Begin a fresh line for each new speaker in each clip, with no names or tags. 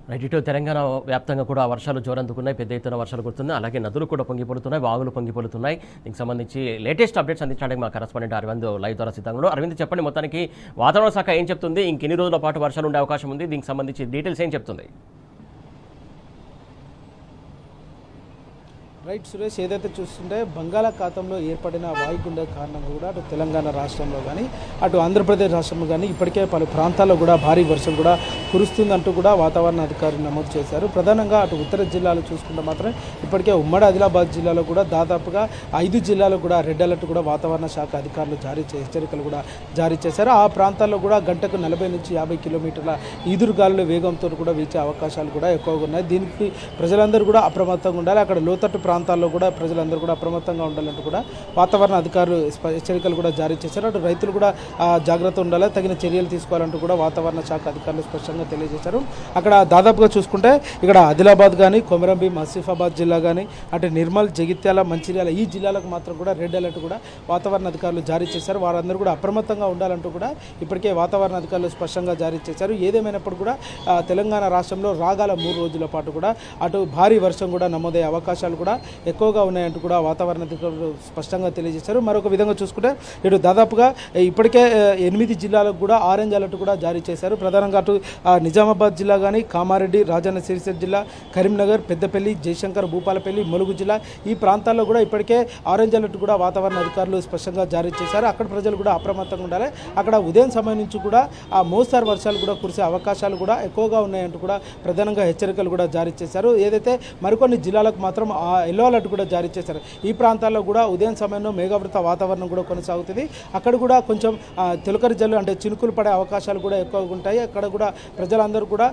Right. ఇటు తెలంగాణ వ్యాప్తంగా కూడా వర్షాలు జోరందుకున్నాయి. పెద్ద ఎత్తున వర్షాలు కురుతున్నాయి. అలాగే నదులు కూడా పొంగిపొడుతున్నాయి, వాగులు పొంగిపొడుతున్నాయి. దీనికి సంబంధించి లేటెస్ట్ అప్డేట్స్ అందించడానికి మా కరెస్పాండెంట్ అరవింద్ లైవ్ ద్వారా సిద్ధంగా. అరవింద్, చెప్పండి, మొత్తానికి వాతావరణ శాఖ ఏం చెప్తుంది? ఇంకెన్ని రోజుల పాటు వర్షాలు ఉండే అవకాశం ఉంది? దీనికి సంబంధించి డీటెయిల్స్ ఏం చెప్తుంది?
రైట్ సురేష్, ఏదైతే చూస్తుంటే బంగాళాఖాతంలో ఏర్పడిన వాయుగుండ కారణంగా కూడా అటు తెలంగాణ రాష్ట్రంలో కానీ అటు ఆంధ్రప్రదేశ్ రాష్ట్రంలో కానీ ఇప్పటికే పలు ప్రాంతాల్లో కూడా భారీ వర్షం కూడా కురుస్తుందంటూ కూడా వాతావరణ అధికారులు నమోదు చేశారు. ప్రధానంగా అటు ఉత్తర జిల్లాలు చూసుకుంటే మాత్రం ఇప్పటికే ఉమ్మడి ఆదిలాబాద్ జిల్లాలో కూడా దాదాపుగా 5 జిల్లాలో కూడా రెడ్ అలర్ట్ కూడా వాతావరణ శాఖ అధికారులు హెచ్చరికలు కూడా జారీ చేశారు. ఆ ప్రాంతాల్లో కూడా గంటకు 40 నుంచి 50 కిలోమీటర్ల ఈదురుగాలుల వేగంతో కూడా వీచే అవకాశాలు కూడా ఎక్కువగా ఉన్నాయి. దీనికి ప్రజలందరూ కూడా అప్రమత్తంగా ఉండాలి. అక్కడ లోతట్టు ప్రాంతాల్లో కూడా ప్రజలందరూ కూడా అప్రమత్తంగా ఉండాలంటూ కూడా వాతావరణ అధికారులు హెచ్చరికలు కూడా జారీ చేశారు. అటు రైతులు కూడా జాగ్రత్త ఉండాలి, తగిన చర్యలు తీసుకోవాలంటూ కూడా వాతావరణ శాఖ అధికారులు స్పష్టంగా తెలియజేశారు. అక్కడ దాదాపుగా చూసుకుంటే ఇక్కడ ఆదిలాబాద్ కానీ, కొమరంభీం, ఆసిఫాబాద్ జిల్లా కానీ, అటు నిర్మల్, జగిత్యాల, మంచిర్యాల ఈ జిల్లాలకు మాత్రం కూడా రెడ్ అలర్ట్ కూడా వాతావరణ అధికారులు జారీ చేశారు. వారందరూ కూడా అప్రమత్తంగా ఉండాలంటూ కూడా ఇప్పటికే వాతావరణ అధికారులు స్పష్టంగా జారీ చేశారు. ఏదేమైనప్పుడు కూడా తెలంగాణ రాష్ట్రంలో రాగల 3 రోజుల పాటు కూడా అటు భారీ వర్షం కూడా నమోదయ్యే అవకాశాలు కూడా ఎక్కువగా ఉన్నాయంటూ కూడా వాతావరణ అధికారులు స్పష్టంగా తెలియజేశారు. మరొక విధంగా చూసుకుంటే ఇటు దాదాపుగా ఇప్పటికే 8 జిల్లాలకు కూడా ఆరెంజ్ అలర్ట్ కూడా జారీ చేశారు. ప్రధానంగా అటు నిజామాబాద్ జిల్లా కానీ, కామారెడ్డి, రాజన్న సిరిసిల్ల జిల్లా, కరీంనగర్, పెద్దపల్లి, జయశంకర్, భూపాలపల్లి, ములుగు జిల్లా ఈ ప్రాంతాల్లో కూడా ఇప్పటికే ఆరెంజ్ అలర్ట్ కూడా వాతావరణ అధికారులు స్పష్టంగా జారీ చేశారు. అక్కడ ప్రజలు కూడా అప్రమత్తంగా ఉండాలి. అక్కడ ఉదయం సమయం నుంచి కూడా ఆ మోస్తారు వర్షాలు కూడా కురిసే అవకాశాలు కూడా ఎక్కువగా ఉన్నాయంటూ కూడా ప్రధానంగా హెచ్చరికలు కూడా జారీ చేశారు. ఏదైతే మరికొన్ని జిల్లాలకు మాత్రం ఎల్లో అలర్ట్ కూడా జారీ చేశారు. ఈ ప్రాంతాల్లో కూడా ఉదయం సమయంలో మేఘావృత వాతావరణం కూడా కొనసాగుతుంది. అక్కడ కూడా కొంచెం తొలకరి జల్లు అంటే చినుకులు పడే అవకాశాలు కూడా ఎక్కువగా ఉంటాయి. అక్కడ కూడా ప్రజలందరూ కూడా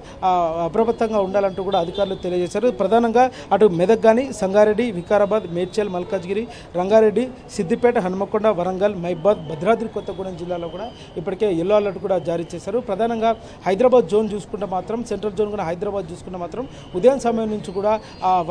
అప్రమత్తంగా ఉండాలంటూ కూడా అధికారులు తెలియజేశారు. ప్రధానంగా అటు మెదక్ కానీ, సంగారెడ్డి, వికారాబాద్, మేడ్చల్, మల్కాజ్గిరి, రంగారెడ్డి, సిద్దిపేట, హన్మకొండ, వరంగల్, మైబాద్, భద్రాద్రి కొత్తగూడెం జిల్లాలో కూడా ఇప్పటికే ఎల్లో అలర్ట్ కూడా జారీ చేశారు. ప్రధానంగా హైదరాబాద్ జోన్ చూసుకుంటే మాత్రం, సెంట్రల్ జోన్ కూడా హైదరాబాద్ చూసుకుంటే మాత్రం ఉదయం సమయం నుంచి కూడా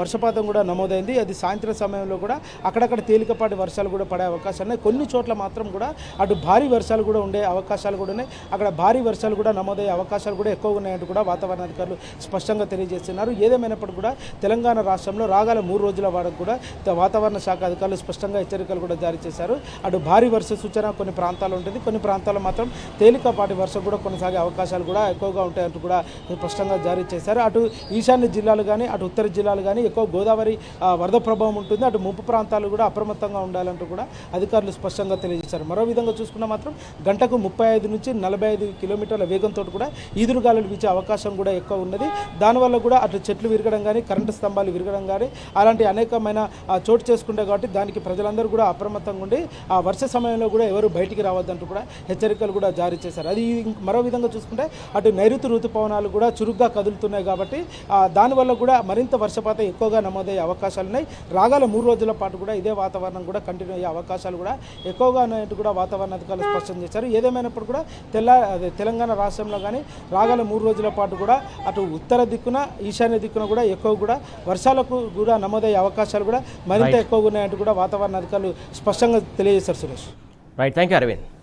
వర్షపాతం కూడా నమోదైంది. అది సాయంత్రం సమయంలో కూడా అక్కడక్కడ తేలికపాటి వర్షాలు కూడా పడే అవకాశాలు ఉన్నాయి. కొన్ని చోట్ల మాత్రం కూడా అటు భారీ వర్షాలు కూడా ఉండే అవకాశాలు కూడా ఉన్నాయి. అక్కడ భారీ వర్షాలు కూడా నమోదయ్యే అవకాశాలు కూడా ఎక్కువగా ఉన్నాయంటూ కూడా వాతావరణ అధికారులు స్పష్టంగా తెలియజేస్తున్నారు. ఏదేమైనప్పటికీ కూడా తెలంగాణ రాష్ట్రంలో రాగల 3 రోజుల వరకు కూడా వాతావరణ శాఖ అధికారులు స్పష్టంగా హెచ్చరికలు కూడా జారీ చేశారు. అటు భారీ వర్ష సూచన కొన్ని ప్రాంతాలు ఉంటుంది, కొన్ని ప్రాంతాల్లో మాత్రం తేలికపాటి వర్షం కూడా కొనసాగే అవకాశాలు కూడా ఎక్కువగా ఉంటాయంటూ కూడా స్పష్టంగా జారీ చేశారు. అటు ఈశాన్య జిల్లాలు కానీ, అటు ఉత్తర జిల్లాలు కానీ ఎక్కువ గోదావరి వరద ప్రభావం ఉంటుంది. అటు ముంపు ప్రాంతాలు కూడా అప్రమత్తంగా ఉండాలంటూ కూడా అధికారులు స్పష్టంగా తెలియజేశారు. మరో విధంగా చూసుకున్నా మాత్రం గంటకు 35 నుంచి 45 కిలోమీటర్ల వేగంతో కూడా ఈదురుగాలులు వీచే అవకాశం కూడా ఎక్కువ ఉన్నది. దానివల్ల కూడా అటు చెట్లు విరగడం కానీ, కరెంటు స్తంభాలు విరగడం కానీ అలాంటి అనేకమైన చోటు చేసుకుంటాయి. కాబట్టి దానికి ప్రజలందరూ కూడా అప్రమత్తంగా ఉండి ఆ వర్ష సమయంలో కూడా ఎవరు బయటికి రావద్దంటూ కూడా హెచ్చరికలు కూడా జారీ చేశారు. అది మరో విధంగా చూసుకుంటే అటు నైరుతి ఋతుపవనాలు కూడా చురుగ్గా కదులుతున్నాయి. కాబట్టి దానివల్ల కూడా మరింత వర్షపాతం ఎక్కువగా నమోదయ్యే అవకాశాలు ఉన్నాయి. రాగల 3 రోజుల పాటు కూడా ఇదే వాతావరణం కూడా కంటిన్యూ అయ్యే అవకాశాలు కూడా ఎక్కువగా ఉన్నాయంటూ కూడా వాతావరణ అధికారులు స్పష్టం చేశారు. ఏదేమైనప్పుడు కూడా తెలంగాణ రాష్ట్రంలో కానీ రాగల 3 రోజుల పాటు కూడా అటు ఉత్తర దిక్కున, ఈశాన్య దిక్కున కూడా ఎక్కువ కూడా వర్షాలకు కూడా నమోదయ్యే అవకాశాలు కూడా మరింత ఎక్కువగా ఉన్నాయంటూ కూడా వాతావరణ అధికారులు స్పష్టంగా తెలియజేశారు. Suresh,
right. Thank you Arvind.